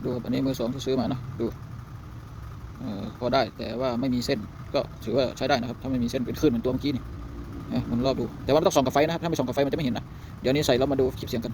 ดูอันนี้มือสองที่ซื้อมานะดูพอได้แต่ว่าไม่มีเส้นก็ถือว่าใช้ได้นะครับถ้าไม่มีเส้นเป็นคลื่นเหมือนตัวเมื่อกี้นี่มันรอบดูแต่ว่าต้องส่องกับไฟนะครับถ้าไม่ส่องกับไฟมันจะไม่เห็นนะเดี๋ยวนี้ใส่แล้วมาดูคลิปเสียงกัน